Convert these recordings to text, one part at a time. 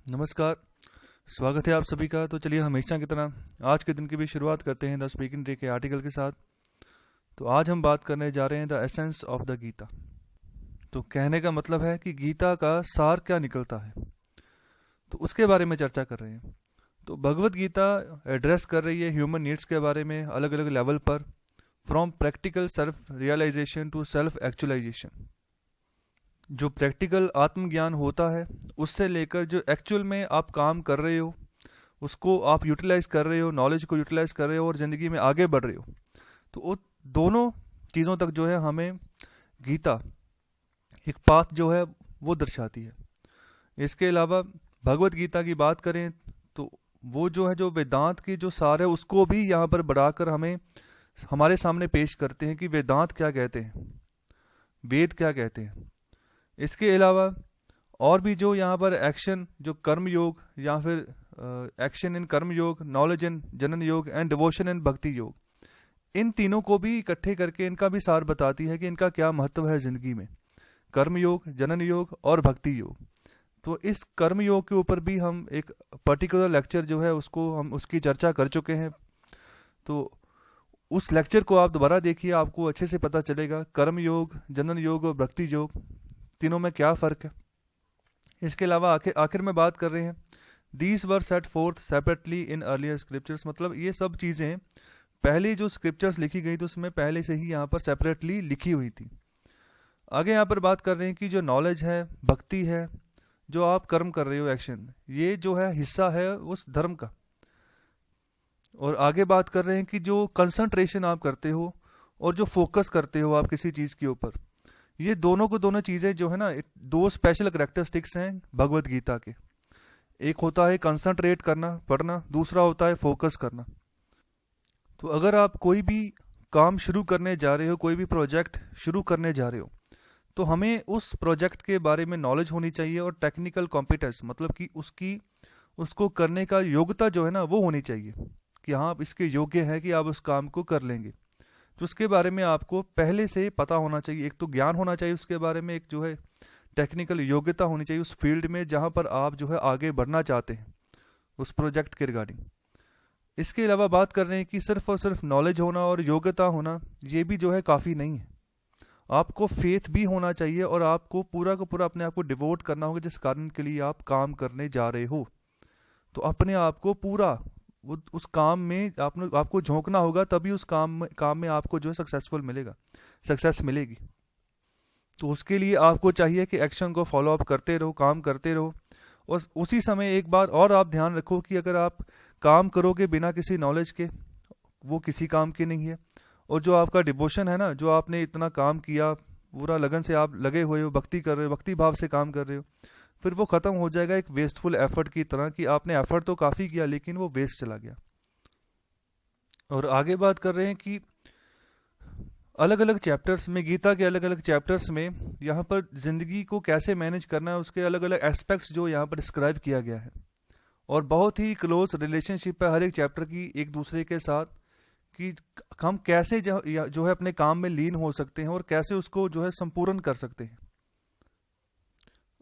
नमस्कार। स्वागत है आप सभी का। तो चलिए हमेशा की तरह आज के दिन की भी शुरुआत करते हैं द स्पीकिंग डे के आर्टिकल के साथ। तो आज हम बात करने जा रहे हैं the essence of the Gita. तो कहने का मतलब है कि गीता का सार क्या निकलता है, तो उसके बारे में चर्चा कर रहे हैं। तो भगवत गीता एड्रेस कर रही है ह्यूमन नीड्स के बारे में अलग अलग लेवल पर, from practical self realization to self actualization. जो प्रैक्टिकल आत्मज्ञान होता है उससे लेकर जो एक्चुअल में आप काम कर रहे हो, उसको आप यूटिलाइज कर रहे हो, नॉलेज को यूटिलाइज कर रहे हो और ज़िंदगी में आगे बढ़ रहे हो। तो वो दोनों चीज़ों तक जो है हमें गीता एक पाथ जो है वो दर्शाती है। इसके अलावा भगवत गीता की बात करें तो वो जो है जो वेदांत की जो सार है उसको भी यहाँ पर बढ़ाकर हमें हमारे सामने पेश करते हैं कि वेदांत क्या कहते हैं, वेद क्या कहते हैं। इसके अलावा और भी जो यहाँ पर एक्शन, जो कर्म योग या फिर एक्शन इन कर्म योग, नॉलेज इन जनन योग एंड डिवोशन इन भक्ति योग, इन तीनों को भी इकट्ठे करके इनका भी सार बताती है कि इनका क्या महत्व है ज़िंदगी में। कर्म योग, जनन योग और भक्ति योग। तो इस कर्म योग के ऊपर भी हम एक पर्टिकुलर लेक्चर जो है उसको हम उसकी चर्चा कर चुके हैं। तो उस लेक्चर को आप दोबारा देखिए, आपको अच्छे से पता चलेगा कर्म योग, जनन योग और भक्ति योग तीनों में क्या फ़र्क है। इसके अलावा आखिर में बात कर रहे हैं these were set fourth separately in earlier scriptures. मतलब ये सब चीज़ें पहले जो स्क्रिप्चर्स लिखी गई तो उसमें पहले से ही यहाँ पर सेपरेटली लिखी हुई थी। आगे यहाँ पर बात कर रहे हैं कि जो नॉलेज है, भक्ति है, जो आप कर्म कर रहे हो, एक्शन, ये जो है हिस्सा है उस धर्म का। और आगे बात कर रहे हैं कि जो कंसंट्रेशन आप करते हो और जो फोकस करते हो आप किसी चीज़ के ऊपर, ये दोनों चीज़ें जो है ना, दो स्पेशल करेक्टरिस्टिक्स हैं भगवत गीता के। एक होता है कंसंट्रेट करना, पढ़ना, दूसरा होता है फोकस करना। तो अगर आप कोई भी काम शुरू करने जा रहे हो, कोई भी प्रोजेक्ट शुरू करने जा रहे हो, तो हमें उस प्रोजेक्ट के बारे में नॉलेज होनी चाहिए और टेक्निकल कॉम्पिटेंस, मतलब कि उसको करने का योग्यता जो है ना वो होनी चाहिए कि हाँ आप इसके योग्य हैं कि आप उस काम को कर लेंगे। तो उसके बारे में आपको पहले से पता होना चाहिए। एक तो ज्ञान होना चाहिए उसके बारे में, एक जो है टेक्निकल योग्यता होनी चाहिए उस फील्ड में जहाँ पर आप जो है आगे बढ़ना चाहते हैं उस प्रोजेक्ट के रिगार्डिंग। इसके अलावा बात कर रहे हैं कि सिर्फ और सिर्फ नॉलेज होना और योग्यता होना ये भी जो है काफ़ी नहीं है। आपको फेथ भी होना चाहिए और आपको पूरा का पूरा अपने आप को डिवोट करना होगा जिस कारण के लिए आप काम करने जा रहे हो। तो अपने आप को पूरा उस काम में आपको झोंकना होगा, तभी उस काम में आपको जो है सक्सेस मिलेगी। तो उसके लिए आपको चाहिए कि एक्शन को फॉलो अप करते रहो, काम करते रहो। और उसी समय एक बार और आप ध्यान रखो कि अगर आप काम करोगे बिना किसी नॉलेज के, वो किसी काम के नहीं है। और जो आपका डिवोशन है ना, जो आपने इतना काम किया, पूरा लगन से आप लगे हुए हो, भक्ति कर रहे हो, भक्ति भाव से काम कर रहे हो, फिर वो ख़त्म हो जाएगा एक वेस्टफुल एफर्ट की तरह कि आपने एफर्ट तो काफ़ी किया लेकिन वो वेस्ट चला गया। और आगे बात कर रहे हैं कि अलग अलग चैप्टर्स में, गीता के अलग अलग चैप्टर्स में यहाँ पर ज़िंदगी को कैसे मैनेज करना है उसके अलग अलग एस्पेक्ट्स जो यहाँ पर डिस्क्राइब किया गया है। और बहुत ही क्लोज रिलेशनशिप है हर एक चैप्टर की एक दूसरे के साथ कि हम कैसे जो है अपने काम में लीन हो सकते हैं और कैसे उसको जो है संपूर्ण कर सकते हैं।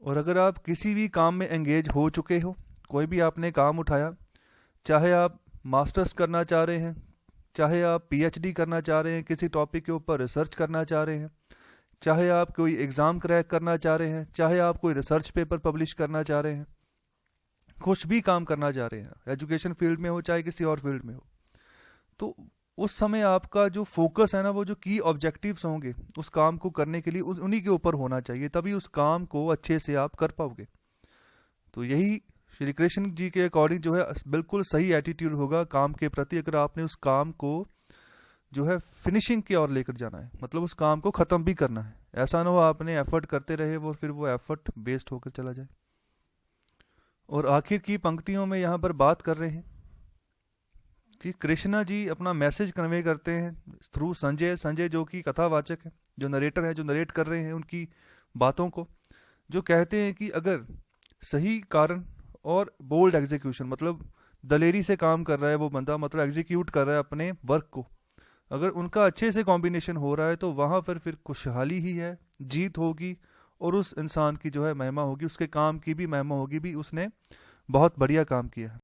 और अगर आप किसी भी काम में एंगेज हो चुके हो, कोई भी आपने काम उठाया, चाहे आप मास्टर्स करना चाह रहे हैं, चाहे आप पीएचडी करना चाह रहे हैं, किसी टॉपिक के ऊपर रिसर्च करना चाह रहे हैं, चाहे आप कोई एग्ज़ाम क्रैक करना चाह रहे हैं, चाहे आप कोई रिसर्च पेपर पब्लिश करना चाह रहे हैं, कुछ भी काम करना चाह रहे हैं, एजुकेशन फील्ड में हो चाहे किसी और फील्ड में हो, तो उस समय आपका जो फोकस है ना, वो जो की ऑब्जेक्टिव्स होंगे उस काम को करने के लिए उन्हीं के ऊपर होना चाहिए, तभी उस काम को अच्छे से आप कर पाओगे। तो यही श्री कृष्ण जी के अकॉर्डिंग जो है बिल्कुल सही एटीट्यूड होगा काम के प्रति, अगर आपने उस काम को जो है फिनिशिंग की ओर लेकर जाना है, मतलब उस काम को ख़त्म भी करना है। ऐसा ना हो आपने एफर्ट करते रहे वो फिर वो एफर्ट वेस्ट होकर चला जाए। और आखिर की पंक्तियों में यहाँ पर बात कर रहे हैं कि कृष्णा जी अपना मैसेज कन्वे करते हैं थ्रू संजय जो कि कथावाचक है, जो नरेटर है, जो नरेट कर रहे हैं उनकी बातों को, जो कहते हैं कि अगर सही कारण और बोल्ड एग्जीक्यूशन, मतलब दलेरी से काम कर रहा है वो बंदा, मतलब एग्जीक्यूट कर रहा है अपने वर्क को, अगर उनका अच्छे से कॉम्बिनेशन हो रहा है तो वहाँ पर फिर खुशहाली ही है, जीत होगी और उस इंसान की जो है महिमा होगी, उसके काम की भी महिमा होगी भी, उसने बहुत बढ़िया काम किया है।